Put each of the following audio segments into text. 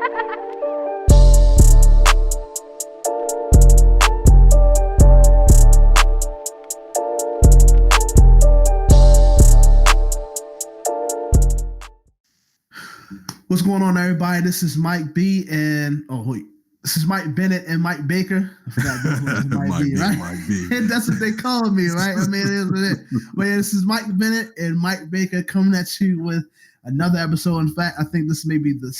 What's going on, everybody? This is Mike B and this is Mike Bennett and Mike Baker. I forgot this one. Mike B, right? Mike B. That's what they call me, right? I mean, it is what it is. But yeah, this is Mike Bennett and Mike Baker coming at you with another episode. In fact, I think this may be the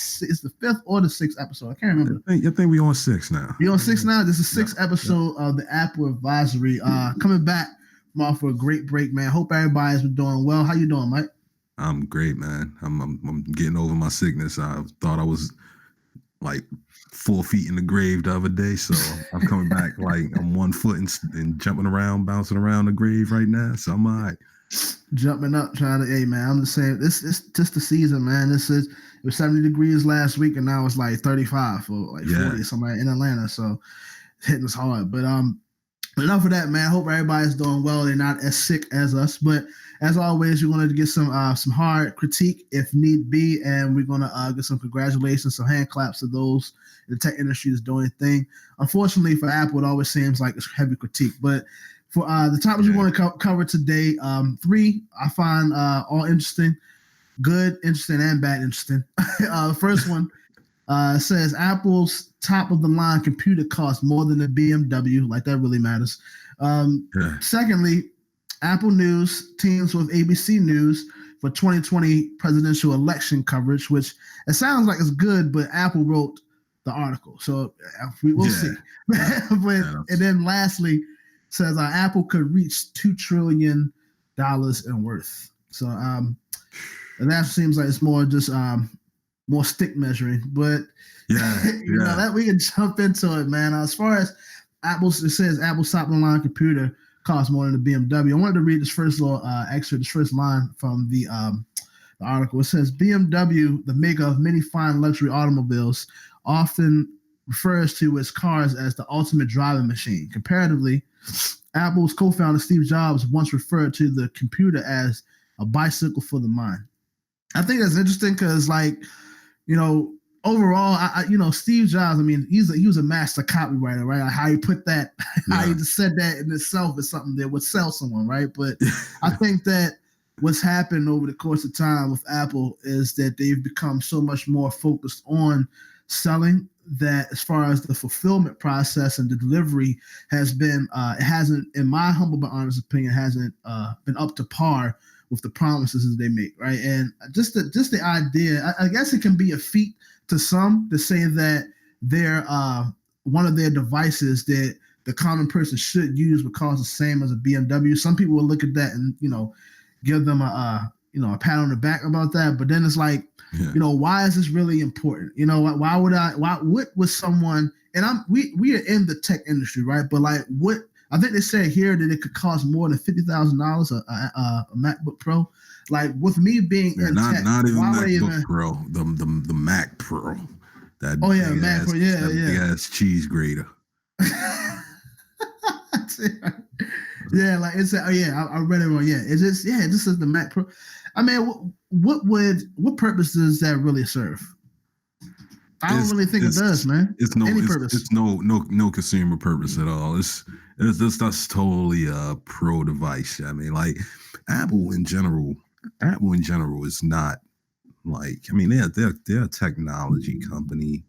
fifth or the sixth episode. I can't remember. I think we on 6 now. You on 6 now? This is the sixth episode of the Apple Advisory. Coming back for a great break, man. Hope everybody's been doing well. How you doing, Mike? I'm great, man. I'm getting over my sickness. I thought I was like 4 feet in the grave the other day, so I'm coming back like I'm 1 foot and jumping around, bouncing around the grave right now. So I'm all right. Jumping up, trying to, hey man, I'm just saying, this is just the season, man. It was 70 degrees last week, and now it's like 35 or like 40 or something in Atlanta. So it's hitting us hard. But enough of that, man. I hope everybody's doing well. They're not as sick as us, but as always, we're going to get some hard critique if need be, and we're going to get some congratulations, some hand claps to those in the tech industry that's doing their thing. Unfortunately for Apple, it always seems like it's heavy critique. But for the topics we want to cover today, 3 I find all interesting, good, interesting, and bad interesting. The first one says Apple's top-of-the-line computer costs more than a BMW. Like, that really matters. Secondly, Apple News teams with ABC News for 2020 presidential election coverage, which it sounds like it's good, but Apple wrote the article, so we'll see. And then lastly, says Apple could reach $2 trillion in worth. So and that seems like it's more just more stick measuring, but you know that we can jump into it, man. As far as it says Apple's top-of-the-line computer costs more than the BMW. I wanted to read this first little excerpt, this first line from the article. It says BMW, the maker of many fine luxury automobiles, often refers to its cars as the ultimate driving machine. Comparatively, Apple's co-founder Steve Jobs once referred to the computer as a bicycle for the mind. I think that's interesting because, like, you know, overall, Steve Jobs, I mean, he was a master copywriter, right? Like how he put that, how he just said that in itself is something that would sell someone, right? But I think that what's happened over the course of time with Apple is that they've become so much more focused on selling that as far as the fulfillment process and the delivery has been, it hasn't, in my humble but honest opinion, hasn't been up to par with the promises that they make, right? And just the idea, I guess it can be a feat to some to say that they're one of their devices that the common person should use would cost the same as a BMW. Some people will look at that and, give them a pat on the back about that. But then it's like, why is this really important? What was someone, and we are in the tech industry, right? But like I think they said here that it could cost more than $50,000 a MacBook Pro. Like with me being in tech, not even MacBook Pro, the Mac Pro. That Mac Pro, big ass cheese grater. Like it's I read it wrong. It just says the Mac Pro. I mean, what purpose does that really serve? I don't really think it does, man. It's no consumer purpose at all. That's totally a pro device. I mean, like Apple in general is not like, I mean, they're a technology company,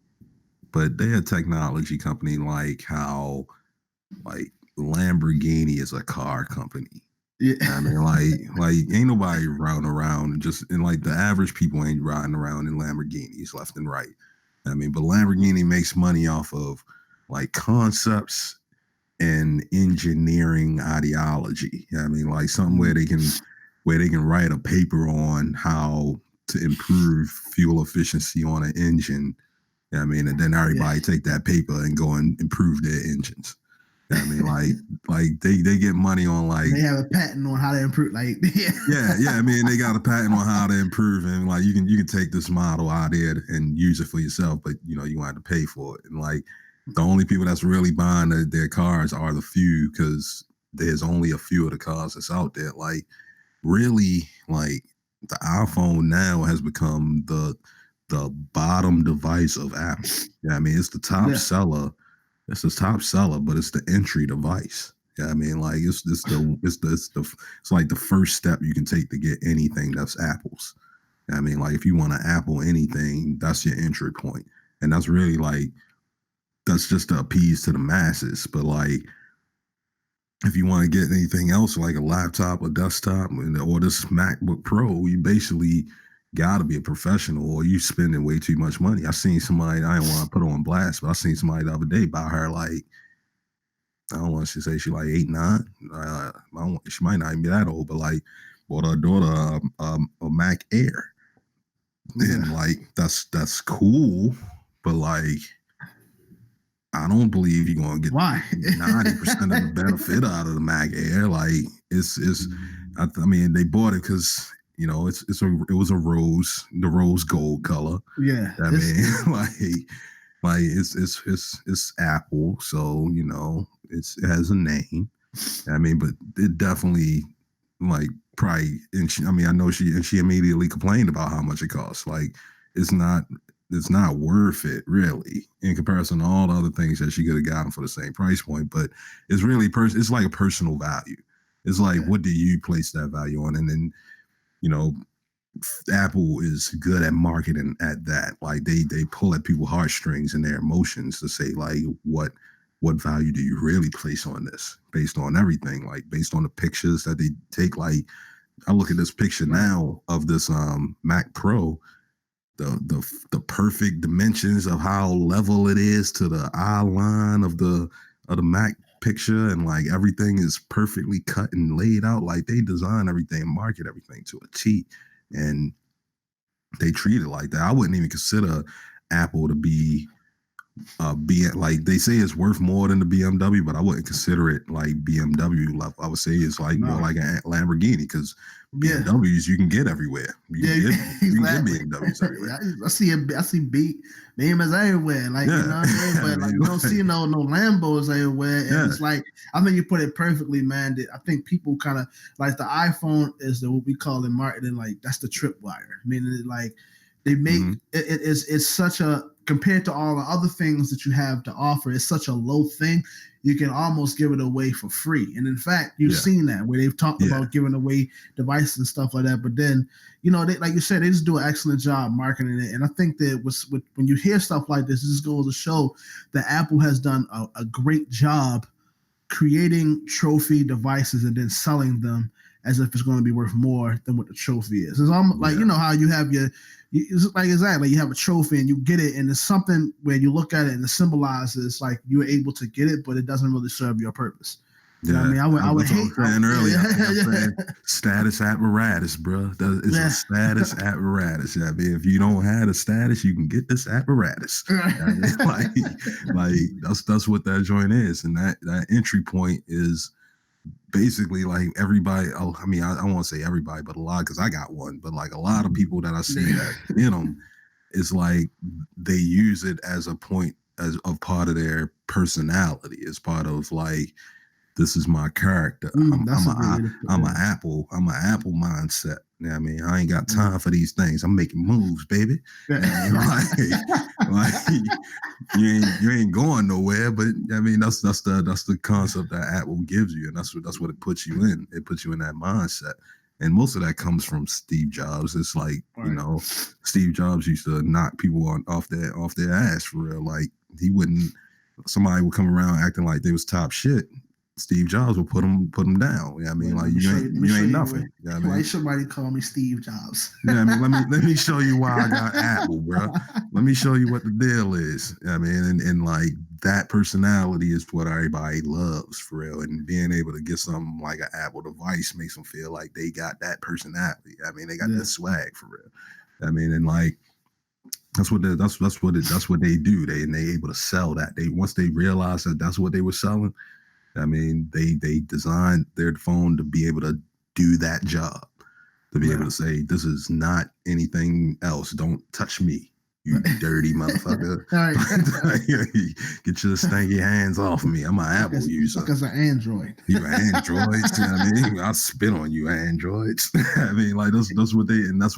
but they're a technology company like how like Lamborghini is a car company. Yeah. I mean, like ain't nobody riding around and like the average people ain't riding around in Lamborghinis left and right. I mean, but Lamborghini makes money off of like concepts and engineering ideology. I mean, like something where they can write a paper on how to improve fuel efficiency on an engine. I mean, and then everybody take that paper and go and improve their engines. I mean, like they get money on like they have a patent on how to improve. Like I mean, they got a patent on how to improve, and like you can take this model out there and use it for yourself, but you won't have to pay for it. And like the only people that's really buying their cars are the few, because there's only a few of the cars that's out there. Like really, like the iPhone now has become the the bottom device of Apple. Yeah, I mean, it's the top seller. It's the top seller, but it's the entry device. Yeah, I mean, like it's like the first step you can take to get anything that's Apple's. I mean, like if you want to Apple anything, that's your entry point, and that's really like that's just to appease to the masses. But like if you want to get anything else like a laptop or desktop or this MacBook Pro, you basically got to be a professional or you spending way too much money. I seen somebody, I didn't want to put her on blast, but I seen somebody the other day buy her like, I don't want to say she like 8, 9. She might not even be that old, but like bought her daughter a Mac Air. And like, that's cool, but like, I don't believe you're gonna get 90% of the benefit out of the Mac Air. Like I mean, they bought it because you know it was the rose gold color. Yeah, I mean, like it's Apple, so you know it has a name. I mean, but it definitely like probably. And I mean, I know she immediately complained about how much it costs. Like it's not worth it really in comparison to all the other things that she could have gotten for the same price point. But it's really it's like a personal value. It's like what do you place that value on? And then you know Apple is good at marketing at that. Like they pull at people's heartstrings and their emotions to say like what value do you really place on this based on everything, like based on the pictures that they take. Like I look at this picture now of this Mac Pro, the perfect dimensions of how level it is to the eye line of the Mac picture, and like everything is perfectly cut and laid out. Like they design everything and market everything to a T, and they treat it like that. I wouldn't even consider Apple to be like they say it's worth more than the BMW, but I wouldn't consider it like BMW level. I would say it's like more like a Lamborghini because BMWs you can get everywhere. You can get BMWs everywhere. I see BMWs everywhere. Like you know what I mean? But like you don't see no Lambos everywhere. And it's like I think you put it perfectly, man. I think people kind of like the iPhone is what we call in marketing, like that's the tripwire. I mean, like they make it's such a compared to all the other things that you have to offer, it's such a low thing. You can almost give it away for free. And in fact, you've seen that where they've talked about giving away devices and stuff like that. But then, you know, they, like you said, they just do an excellent job marketing it. And I think that when you hear stuff like this, it just goes to show that Apple has done a great job creating trophy devices and then selling them as if it's going to be worth more than what the trophy is. It's almost like, you know, how you have it's like exactly you have a trophy and you get it, and it's something where you look at it and it symbolizes like you were able to get it, but it doesn't really serve your purpose. You know what I mean, I would hate earlier. Status apparatus, bro. It's a status apparatus. I mean, if you don't have a status, you can get this apparatus. I mean, like that's what that joint is, and that entry point is basically like everybody. I mean, I don't want to say everybody, but a lot, because I got one. But like a lot of people that I see that in them, it's like they use it as a point as a part of their personality, as part of like, this is my character. I'm an Apple mindset. You know what I mean? I ain't got time for these things. I'm making moves, baby. Like you ain't going nowhere. But I mean, that's the concept that Apple gives you, and that's what it puts you in. It puts you in that mindset. And most of that comes from Steve Jobs. It's like, you know, Steve Jobs used to knock people off their ass for real. Like somebody would come around acting like they was top shit. Steve Jobs will put them down. You know what I mean? Like you ain't nothing. You know what I mean? Somebody call me Steve Jobs. Yeah, I mean, let me show you why I got Apple, bro. Let me show you what the deal is. You know what I mean, and like that personality is what everybody loves for real. And being able to get something like an Apple device makes them feel like they got that personality. I mean, they got that swag for real. I mean, and like that's what they do. They able to sell that. Once they realize that that's what they were selling. I mean, they designed their phone to be able to do that job, to be able to say, this is not anything else. Don't touch me. You dirty motherfucker. All right. Get your stanky hands off me. I'm an Apple user. Because an Android. You Androids. You know what I mean? I'll spit on you, Androids. I mean, like that's what they and that's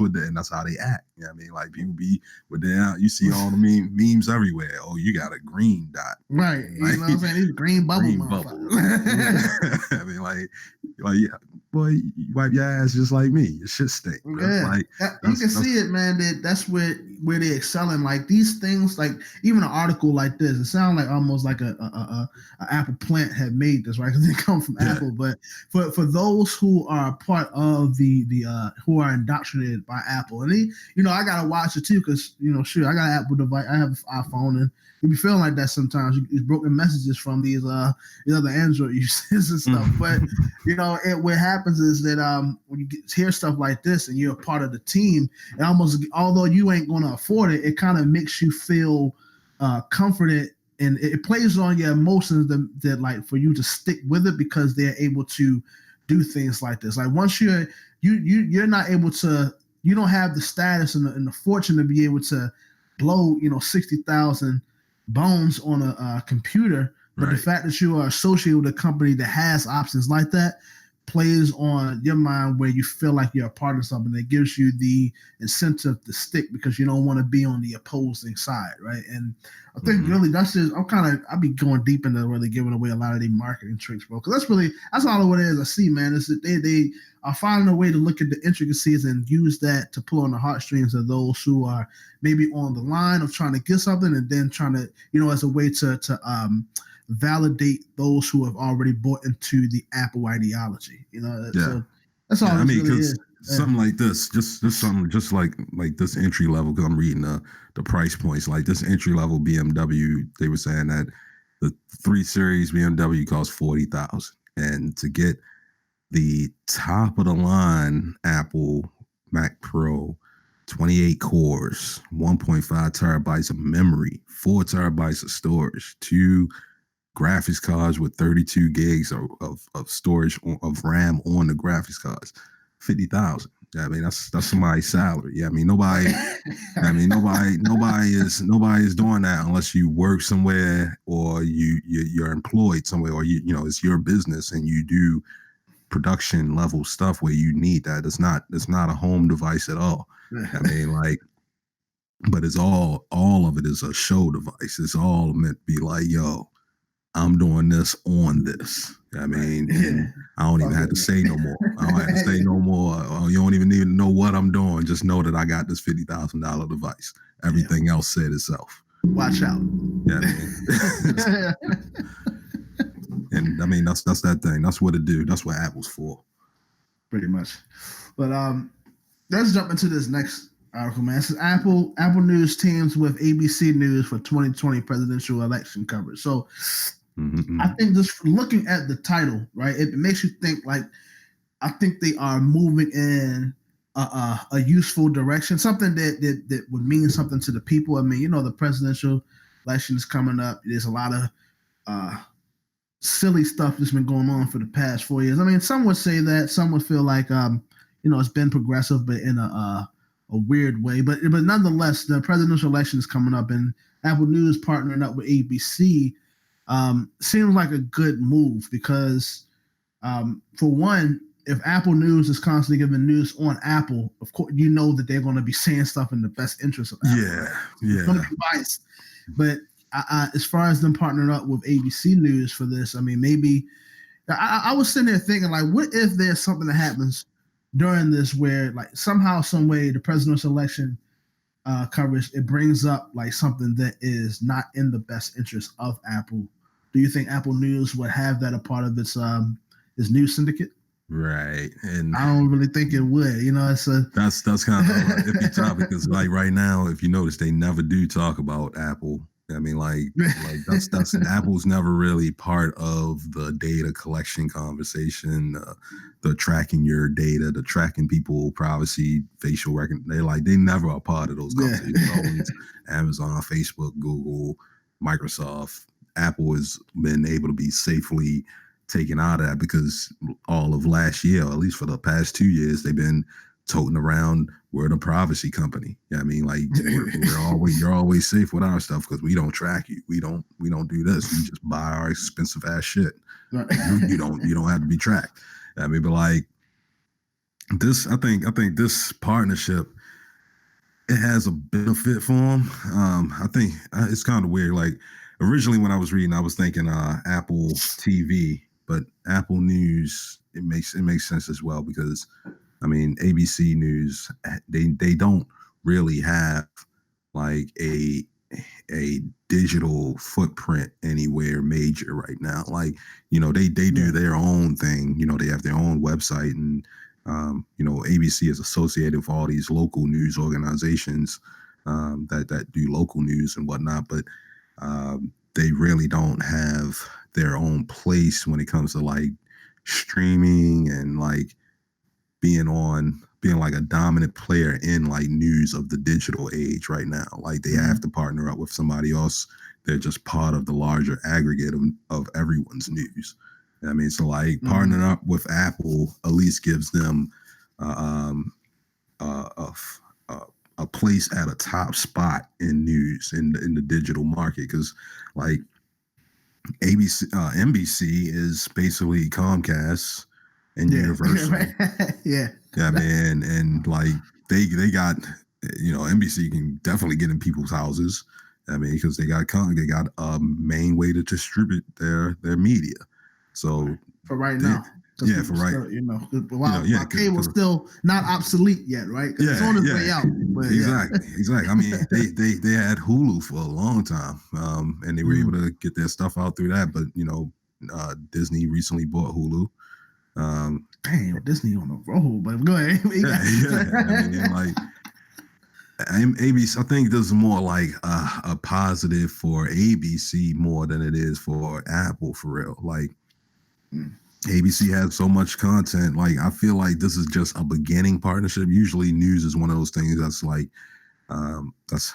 how they act. You know what I mean? Like people be with their you see all the memes everywhere. Oh, you got a green dot. Right. Like, you know what I'm saying? These green bubbles. I mean, like yeah, boy, you wipe your ass just like me. Your shit stink. Bro. Yeah. Like you can see it, man. That's where they excelling. Like these things, like even an article like this, it sounds like almost like a Apple plant had made this, right? Because they come from Apple. But for those who are part of the who are indoctrinated by Apple, and I gotta watch it too, because I got an Apple device, I have an iPhone, and you be feeling like that sometimes. It's broken messages from these other Android users and stuff. But what happens is that when you hear stuff like this and you're a part of the team, it almost, although you ain't gonna afford it, it kind of makes you feel comforted, and it plays on your emotions that like for you to stick with it, because they're able to do things like this. Like once you're not able to, you don't have the status and the fortune to be able to blow 60,000 bones on a computer, but the fact that you are associated with a company that has options like that plays on your mind, where you feel like you're a part of something that gives you the incentive to stick, because you don't want to be on the opposing side, right? And I think really that's just, I'll be going deep into really giving away a lot of the marketing tricks, bro, because that's all of what it is. I see, man, is that they are finding a way to look at the intricacies and use that to pull on the heartstrings of those who are maybe on the line of trying to get something, and then trying to, as a way to validate those who have already bought into the Apple ideology. So that's all. I mean, because really something like this, just something just like this entry level. Because I'm reading the price points. Like this entry level BMW, they were saying that the 3 Series BMW costs $40,000, and to get the top of the line Apple Mac Pro, 28 cores, 1.5 terabytes of memory, 4 terabytes of storage, 2 graphics cards with 32 gigs of storage of RAM on the graphics cards, 50,000. I mean, that's somebody's salary. Yeah, I mean, nobody is doing that unless you work somewhere, or you're employed somewhere, or it's your business and you do production level stuff where you need that. It's not a home device at all. I mean, like, but it's all of it is a show device. It's all meant to be like, yo, I'm doing this on this. I mean, and I don't even have to say no more. I don't have to say no more. You don't even need to know what I'm doing. Just know that I got this $50,000 device. Everything else said itself. Watch out. Yeah, I mean. And I mean, that's that thing. That's what it do. That's what Apple's for. Pretty much. But let's jump into this next article, man. This is Apple News teams with ABC News for 2020 presidential election coverage. So I think just looking at the title, right, it makes you think, like, I think they are moving in a useful direction, something that would mean something to the people. I mean, the presidential election is coming up. There's a lot of silly stuff that's been going on for the past 4 years. I mean, some would say that, some would feel like it's been progressive, but in a weird way. But nonetheless, the presidential election is coming up, and Apple News partnering up with ABC seems like a good move, because for one, if Apple News is constantly giving news on Apple, of course that they're going to be saying stuff in the best interest of Apple. Yeah. It's going to be biased. But as far as them partnering up with ABC News for this, I mean, maybe I was sitting there thinking, like, what if there's something that happens during this where, like, somehow, some way, the presidential election coverage, it brings up like something that is not in the best interest of Apple. Do you think Apple News would have that a part of its news syndicate? Right, and I don't really think it would. It's that's kind of an iffy topic, because like right now, if you notice, they never do talk about Apple. I mean, like that's Apple's never really part of the data collection conversation, the tracking your data, the tracking people, privacy, facial recognition. They never are part of those companies. It's always Amazon, Facebook, Google, Microsoft. Apple has been able to be safely taken out of that, because all of last year, or at least for the past 2 years, they've been toting around, we're the privacy company. I mean, like you're always safe with our stuff because we don't track you. We don't do this. You just buy our expensive ass shit. You don't have to be tracked. I mean, but like this, I think this partnership, it has a benefit for them. I think it's kind of weird. Like originally when I was reading, I was thinking Apple TV, but Apple News, it makes sense as well because I mean ABC News, they don't really have like a digital footprint anywhere major right now. Like, you know, they do their own thing. You know, they have their own website and you know, ABC is associated with all these local news organizations that do local news and whatnot, but they really don't have their own place when it comes to like streaming and like being like a dominant player in like news of the digital age right now. Like they have to partner up with somebody else. They're just part of the larger aggregate of everyone's news. I mean, so like partnering up with Apple at least gives them a place at a top spot in news in the digital market because like NBC is basically Comcast and Universal. Yeah. I mean, and like they got, you know, NBC can definitely get in people's houses. I mean, because they got a main way to distribute their media. So for right now, yeah, for right, still, you know, while cable's still not obsolete yet, right? Yeah, it's on its way out. But exactly. I mean, they had Hulu for a long time, and they were able to get their stuff out through that. But you know, Disney recently bought Hulu. Damn, Disney on the roll, but go ahead. I mean, like ABC, I think this is more like a positive for ABC more than it is for Apple for real. Like ABC has so much content. Like I feel like this is just a beginning partnership. Usually, news is one of those things that's like that's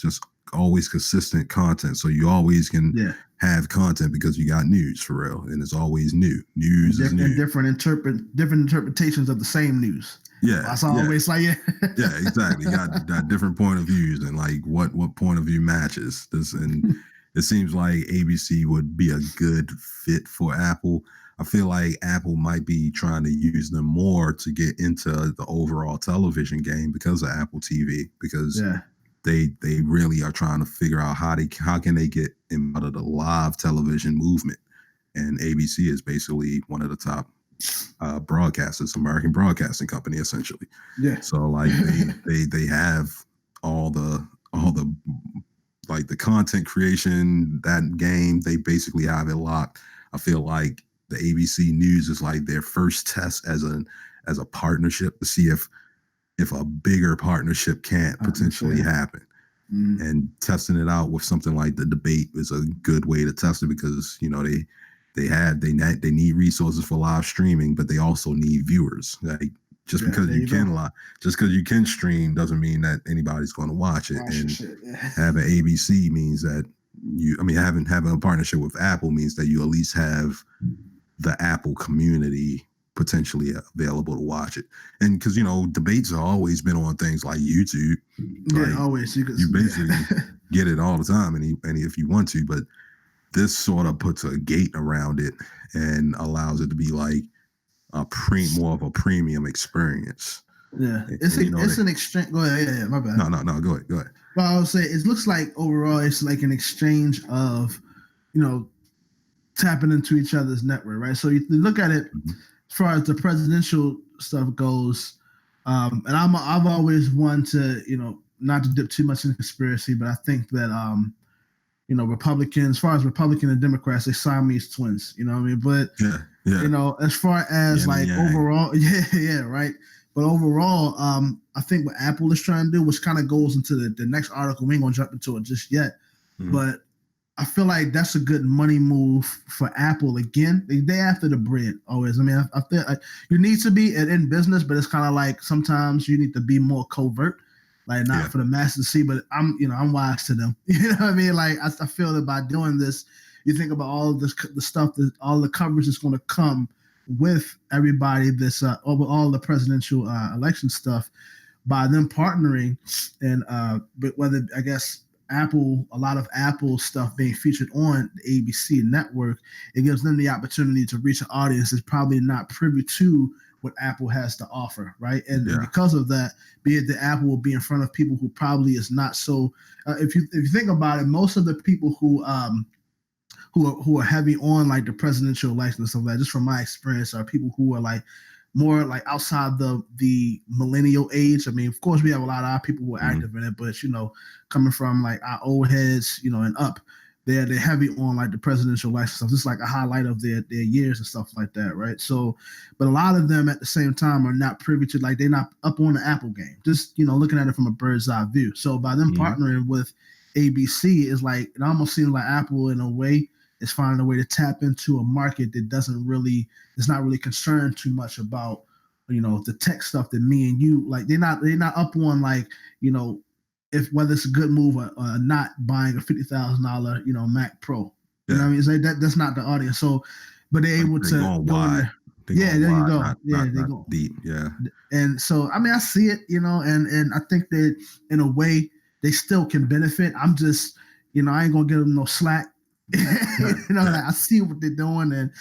just always consistent content. So you always can have content because you got news for real, and it's always new. News is new. Different interpretations of the same news. Yeah, that's always like yeah, exactly. You got different point of views and like what point of view matches this, and it seems like ABC would be a good fit for Apple. I feel like Apple might be trying to use them more to get into the overall television game because of Apple TV, because they really are trying to figure out how can they get out of the live television movement, and ABC is basically one of the top broadcasters, American Broadcasting Company, essentially. Yeah. So like they have all the like the content creation, that game, they basically have it locked. I feel like the ABC News is like their first test as a partnership to see if a bigger partnership can't potentially happen. And testing it out with something like the debate is a good way to test it because, you know, they need resources for live streaming, but they also need viewers. Like just because you can stream doesn't mean that anybody's going to watch it. Having ABC means that having a partnership with Apple means that you at least have the Apple community potentially available to watch it. And because, you know, debates have always been on things like YouTube. Yeah, always. You basically get it all the time, and if you want to, but this sort of puts a gate around it and allows it to be like more of a premium experience. Yeah, it's an exchange. Go ahead. Yeah, my bad. No. Go ahead. Well, I would say it looks like overall it's like an exchange of, you know, tapping into each other's network, right? So you look at it as far as the presidential stuff goes, and I've always wanted to, you know, not to dip too much in conspiracy, but I think that you know, Republicans, as far as Republicans and Democrats, they Siamese twins, you know what I mean? But, you know, as far as overall, right? But overall, I think what Apple is trying to do, which kind of goes into the next article, we ain't going to jump into it just yet, but I feel like that's a good money move for Apple. Again, they after the bread always. I mean, I feel like you need to be in business, but it's kind of like sometimes you need to be more covert. Like not for the masses to see, but I'm wise to them. You know what I mean? Like I feel that by doing this, you think about all of this, the stuff that all the coverage is going to come with everybody this over all the presidential election stuff by them partnering and but whether I guess Apple, a lot of Apple stuff being featured on the ABC network, it gives them the opportunity to reach an audience that's probably not privy to what Apple has to offer, right? And because of that, be it that Apple will be in front of people who probably is not so. If you think about it, most of the people who are heavy on like the presidential election and stuff like that, just from my experience, are people who are like more like outside the millennial age. I mean, of course, we have a lot of our people who are active in it, but coming from like our old heads, and up, they're heavy on like the presidential election stuff. Just like a highlight of their years and stuff like that, right? So, but a lot of them at the same time are not privy to, like, they're not up on the Apple game. Just looking at it from a bird's eye view. So by them partnering with ABC, is like, it almost seems like Apple in a way is finding a way to tap into a market that is not really concerned too much about the tech stuff that me and you like. They're not up on, like, if whether it's a good move or not buying a $50,000 Mac Pro. You know what I mean? It's like that's not the audience. So, but they're able to go in there. Yeah, there you go. They go deep. Yeah. And so, I mean, I see it, and I think that in a way they still can benefit. I'm just, I ain't gonna give them no slack. I see what they're doing, and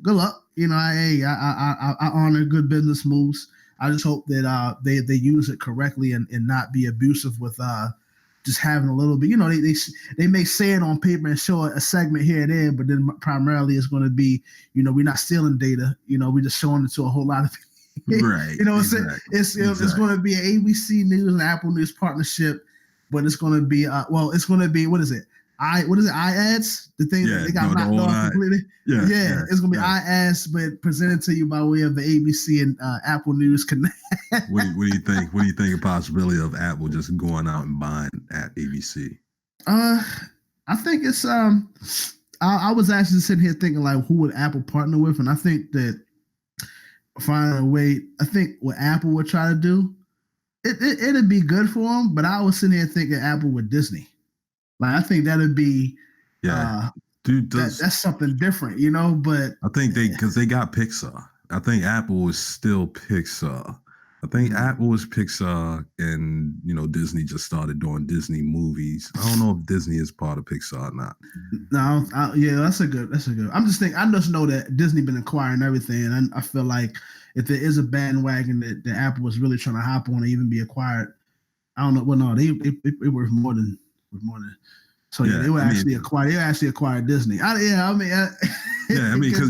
good luck. I honor good business moves. I just hope that they use it correctly and not be abusive with just having a little bit. They may say it on paper and show a segment here and there, but then primarily it's going to be, we're not stealing data. We're just showing it to a whole lot of people. Right. Exactly. It's going to be an ABC News and Apple News partnership, but it's going to be it's going to be, what is it? iAds, the thing that they got knocked off completely. It's gonna be iAds, but presented to you by way of the ABC and Apple News Connect. What do you think? What do you think of the possibility of Apple just going out and buying at ABC? I think it's I was actually sitting here thinking, like, who would Apple partner with, and I think that finding a way. I think what Apple would try to do, it'd be good for them. But I was sitting here thinking Apple with Disney. Like, I think that'd be, dude. That's something different, But I think because they got Pixar. I think Apple is still Pixar. I think Apple is Pixar, and Disney just started doing Disney movies. I don't know if Disney is part of Pixar or not. No, that's a good. I'm just thinking. I just know that Disney been acquiring everything, and I feel like if there is a bandwagon that Apple was really trying to hop on or even be acquired, I don't know. Well, no, they worth more than. So they were actually acquired. They actually acquired Disney. Because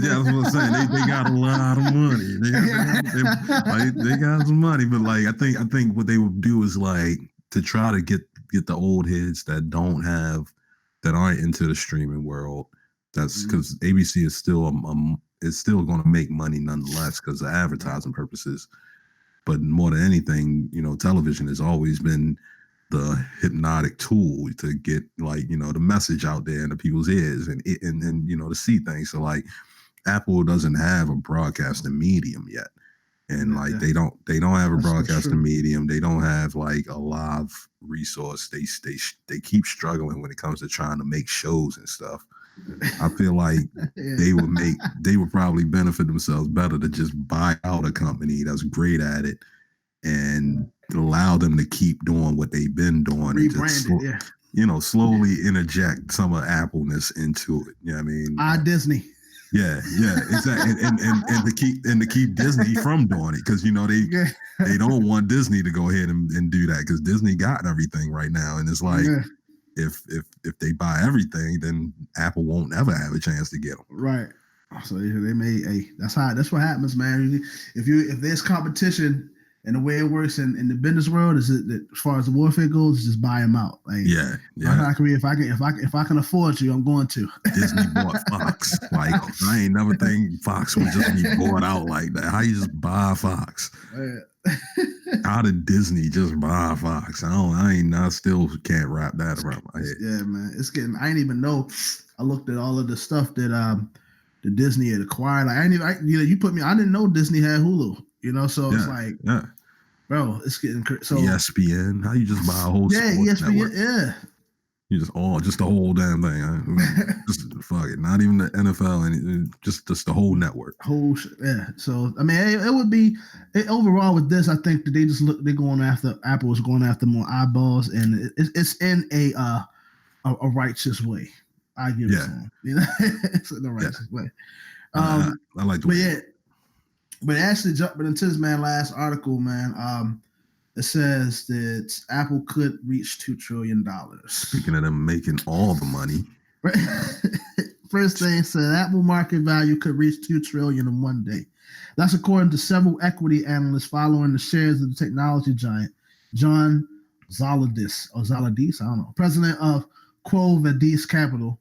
that's what I'm saying. They got a lot of money. They got some money, but like I think what they would do is, like, to try to get the old heads that aren't into the streaming world. That's because ABC is still going to make money nonetheless because of advertising purposes. But more than anything, television has always been the hypnotic tool to get, like, the message out there into people's ears and to see things. So, like, Apple doesn't have a broadcasting medium yet, and they don't have a broadcasting medium. They don't have, like, a live resource. They keep struggling when it comes to trying to make shows and stuff. I feel like they would probably benefit themselves better to just buy out a company that's great at it and allow them to keep doing what they've been doing, and just slowly interject some of Appleness into it. You know what I mean? Disney. Yeah, exactly. and to keep Disney from doing it, because they don't want Disney to go ahead and do that, because Disney got everything right now, and it's like if they buy everything, then Apple won't ever have a chance to get them. Right. So they may. That's what happens, man. If there's competition. And the way it works in the business world is that as far as the warfare goes, just buy them out. Like, if I can afford you, I'm going to. Disney bought Fox. Like, I ain't never think Fox would just be bought out like that. How you just buy Fox? How did Disney just buy Fox? I still can't wrap that around my head. Yeah, man, it's getting. I didn't even know. I looked at all of the stuff that the Disney had acquired. Like, you put me. I didn't know Disney had Hulu. So it's like, bro, it's getting so ESPN. How you just buy a whole sports ESPN, network? yeah. You just the whole damn thing. Just fuck it. Not even the NFL and just the whole network. Yeah. So I mean, it would be overall with this. I think that they're going after Apple is going after more eyeballs, and it's in a righteous way. I give it to them. You know, it's in a righteous way. I like the but way. Yeah, but actually jumping into this last article, it says that Apple could reach $2 trillion. Speaking of them making all the money. First thing said Apple market value could reach $2 trillion in one day. That's according to several equity analysts following the shares of the technology giant. John Zolidis, I don't know, president of Quo Vadis Capital,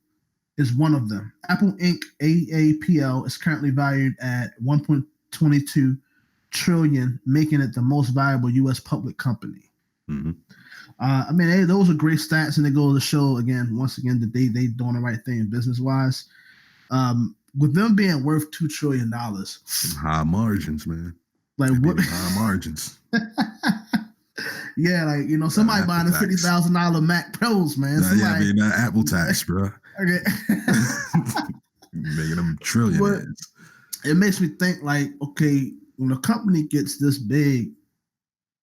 is one of them. Apple Inc. AAPL is currently valued at 1.22 trillion, making it the most valuable U.S. public company. Mm-hmm. I mean, those are great stats, and they go to show once again that they doing the right thing business wise. With them being worth $2 trillion, high margins, man. Like what? High margins. Yeah, like somebody buying a $50,000 Mac Pros, man. That Apple tax, bro. Okay. Making them trillionaires. It makes me think, like, okay, when a company gets this big,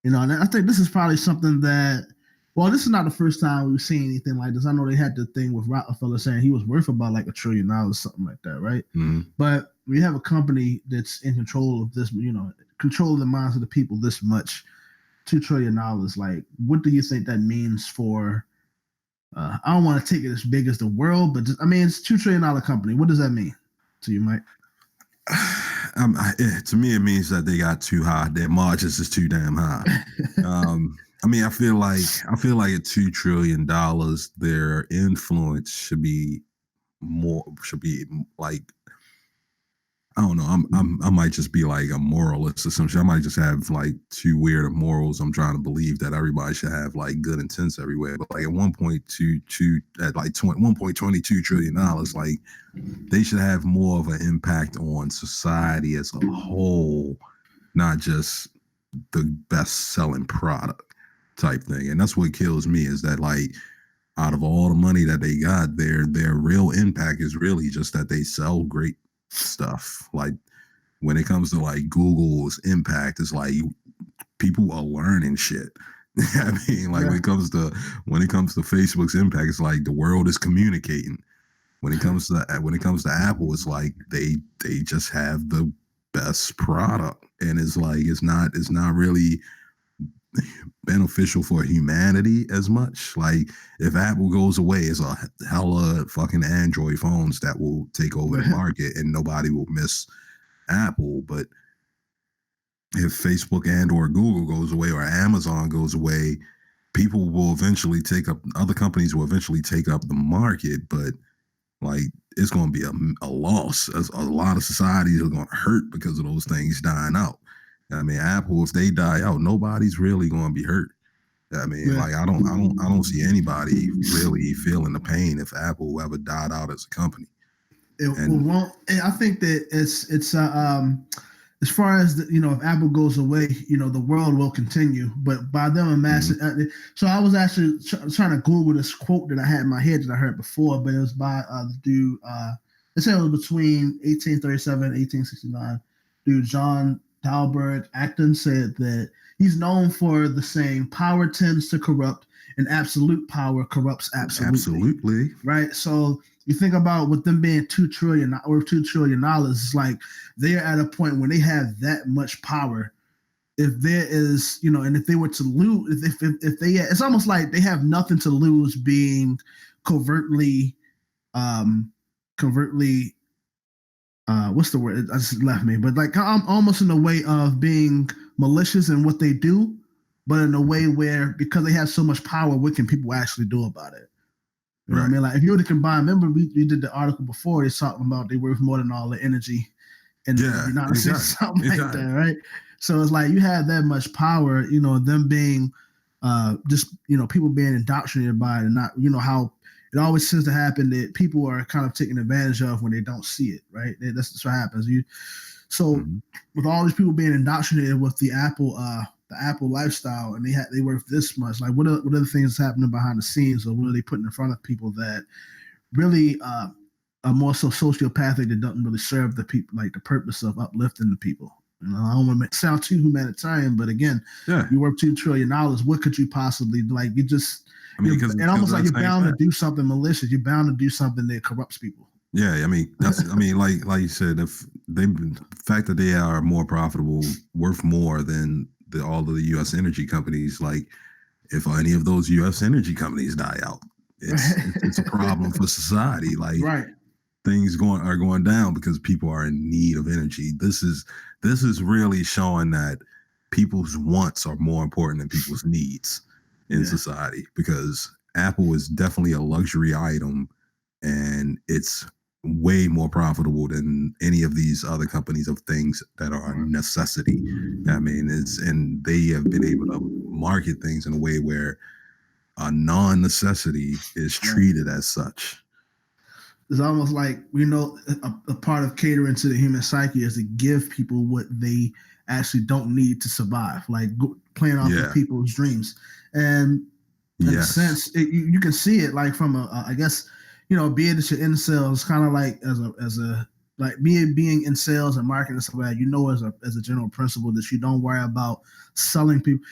and I think this is probably something that, well, this is not the first time we've seen anything like this. I know they had the thing with Rockefeller saying he was worth about like $1 trillion, something like that, right? Mm-hmm. But we have a company that's in control of this, control the minds of the people this much, $2 trillion. Like, what do you think that means for? I don't want to take it as big as the world, but it's $2 trillion company. What does that mean to you, Mike? To me, it means that they got too high. Their margins is too damn high. I feel like at $2 trillion, their influence should be like, I don't know. I might just be like a moralist or something. I might just have like too weird of morals. I'm trying to believe that everybody should have like good intents everywhere. But like at 1.22 at like 1.22 trillion dollars, like they should have more of an impact on society as a whole, not just the best selling product type thing. And that's what kills me is that like out of all the money that they got, their real impact is really just that they sell great stuff. Like when it comes to like Google's impact, it's like people are learning shit. When it comes to Facebook's impact, it's like the world is communicating. When it comes to Apple, it's like they just have the best product, and it's like it's not really beneficial for humanity as much. Like if Apple goes away, it's a hella fucking Android phones that will take over the market and nobody will miss Apple. But if Facebook and or Google goes away or Amazon goes away, people will eventually other companies will eventually take up the market, but like it's going to be a loss. A lot of societies are going to hurt because of those things dying out. Apple, if they die out, nobody's really going to be hurt. Like I don't see anybody really feeling the pain if Apple ever died out as a company. I think that it's as far as if Apple goes away, the world will continue. But by them amassing, so I was actually trying to Google this quote that I had in my head that I heard before, but it was by the dude. It said it was between 1837 and 1869. Dude, John Dalberg Acton said that he's known for the saying, "Power tends to corrupt, and absolute power corrupts absolutely." Absolutely. Right. So you think about with them being $2 trillion, it's like they are at a point when they have that much power. If there is, and if they were to lose, if they, it's almost like they have nothing to lose being covertly, what's the word? I just left me, but like I'm almost in a way of being malicious in what they do, but in a way where because they have so much power, what can people actually do about it? You know what I mean? Like if you were to combine, remember we did the article before, they're talking about they worth more than all the energy in the United States, something like that, right? So it's like you have that much power, them being just, people being indoctrinated by it and not, how it always tends to happen that people are kind of taken advantage of when they don't see it, right? That's what happens. With all these people being indoctrinated with the Apple the Apple lifestyle and they worth this much. Like what are the things that's happening behind the scenes, or what are they putting in front of people that really are more so sociopathic that doesn't really serve the people, like the purpose of uplifting the people. You know, I don't want to sound too humanitarian, but again, you work $2 trillion. What could you possibly like? You just, and almost like you're bound to do something malicious. You're bound to do something that corrupts people. Yeah, I mean that's. I mean, like you said, if the fact that they are more profitable, worth more than all of the U.S. energy companies. Like, if any of those U.S. energy companies die out, it's a problem for society. Like, things are going down because people are in need of energy. This is really showing that people's wants are more important than people's needs in society, because Apple is definitely a luxury item and it's way more profitable than any of these other companies of things that are a necessity. I mean, and they have been able to market things in a way where a non-necessity is treated as such. It's almost like, a part of catering to the human psyche is to give people what they actually don't need to survive, like playing off of people's dreams. And in a sense, you can see it like from I guess, being that you're in sales, kind of like as a like being in sales and marketing and stuff like that, as a general principle that you don't worry about selling people.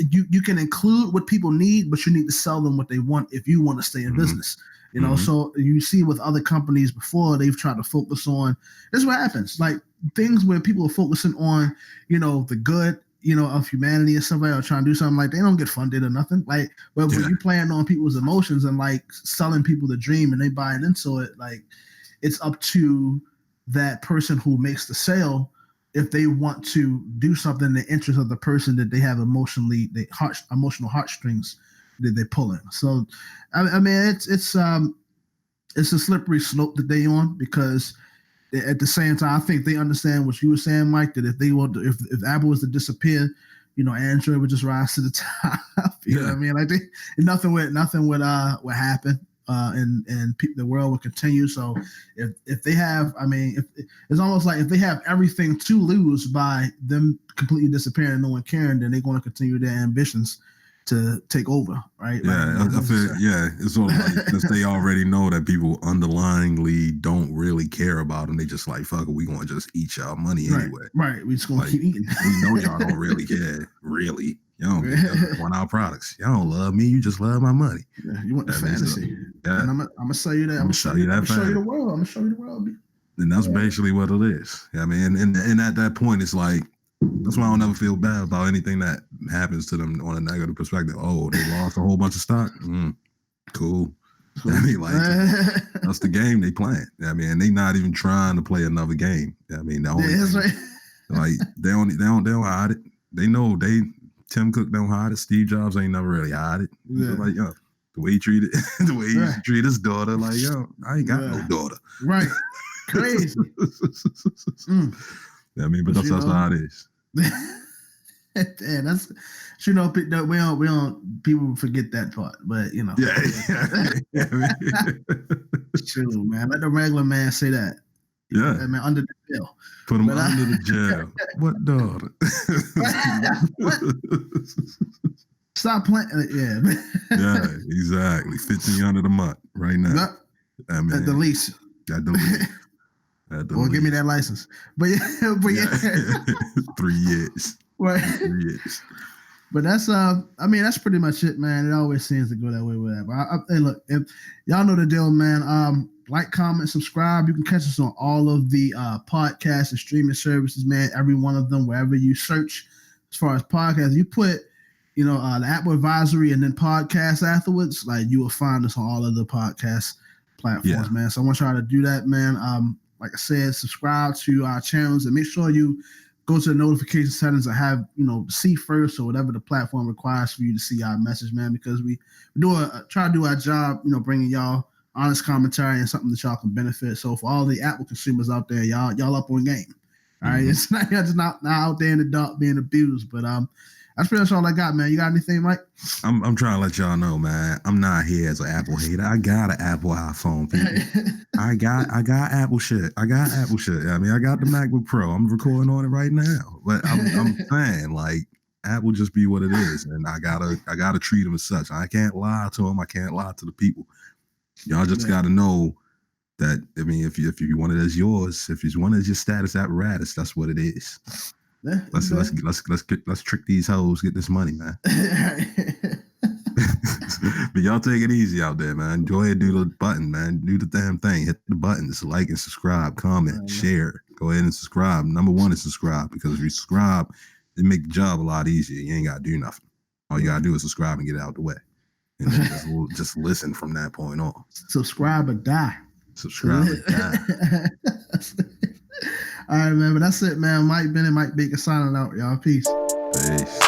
You can include what people need, but you need to sell them what they want if you want to stay in business. So you see with other companies before, they've tried to focus on, this is what happens, like things where people are focusing on, the good, of humanity and stuff like that, or trying to do something, like they don't get funded or nothing. Like, when you playing on people's emotions and like selling people the dream and they buying into it, like it's up to that person who makes the sale if they want to do something in the interest of the person that they have emotional heartstrings that they're pulling. So, I mean, it's a slippery slope that they on, because at the same time, I think they understand what you were saying, Mike, that if they want if Apple was to disappear, Android would just rise to the top. You know what I mean? Like nothing would happen. And the world will continue. So if they have, I mean, it's almost like if they have everything to lose by them completely disappearing and no one caring, then they're going to continue their ambitions to take over, right? Yeah, I feel, it's sort of like, since they already know that people underlyingly don't really care about them, they just like, fuck it, we going to just eat y'all money anyway. Right, we just going to keep eating. We know y'all don't really care, really. Y'all don't want our products. Y'all don't love me. You just love my money. Yeah, you want the fantasy. And I'm gonna sell you that. I'm gonna show you the world. I'm gonna show you the world. And that's basically what it is. I mean, and at that point, it's like, that's why I don't ever feel bad about anything that happens to them on a negative perspective. Oh, they lost a whole bunch of stock. Cool. I mean, like, that's the game they playing. I mean, they not even trying to play another game. I mean, the only like they don't hide it. They know Tim Cook don't hide it. Steve Jobs ain't never really hide it. Like, the way he treated, the way he used to treat his daughter, like, I ain't got no daughter. Right. Crazy. I mean, but that's how it is. Yeah, that's we don't people forget that part, but true, man. Let the regular man say that. I mean, under the jail. Put him under the jail. What daughter? Stop playing. Yeah, exactly. $1,500 a month right now. I mean, at the least. At the least. Well, give me that license. But 3 years. Right. 3 years. But that's I mean, that's pretty much it, man. It always seems to go that way with that. But hey, look, if y'all know the deal, man. Like, comment, subscribe. You can catch us on all of the podcasts and streaming services, man. Every one of them, wherever you search as far as podcasts, you put, the Apple Advisory and then podcast afterwards, like you will find us on all of the podcast platforms, man. So I want y'all to do that, man. Like I said, subscribe to our channels and make sure you go to the notification settings and have, see first or whatever the platform requires for you to see our message, man, because we try to do our job, bringing y'all honest commentary and something that y'all can benefit. So for all the Apple consumers out there, y'all up on game. All right. It's not just not out there in the dark being abused, but that's pretty much all I got, man. You got anything, Mike? I'm trying to let y'all know, man. I'm not here as an Apple hater. I got an Apple iPhone, people. I got Apple shit. I mean, I got the MacBook Pro. I'm recording on it right now. But I'm saying, like, Apple just be what it is, and I gotta treat them as such. I can't lie to them. I can't lie to the people. Y'all just gotta know that. I mean, if you want it as yours, if you want it as your status apparatus, that's what it is. Yeah, Let's trick these hoes, get this money, man. But y'all take it easy out there, man. Go ahead, do the button, man. Do the damn thing. Hit the buttons, like and subscribe, comment, share. Go ahead and subscribe. Number one is subscribe, because if you subscribe, it make the job a lot easier. You ain't gotta do nothing. All you gotta do is subscribe and get it out the way, and then just listen from that point on. Subscribe or die. Subscribe or die. All right, man. But that's it, man. Mike Bennett, Mike Baker signing out, y'all. Peace. Peace.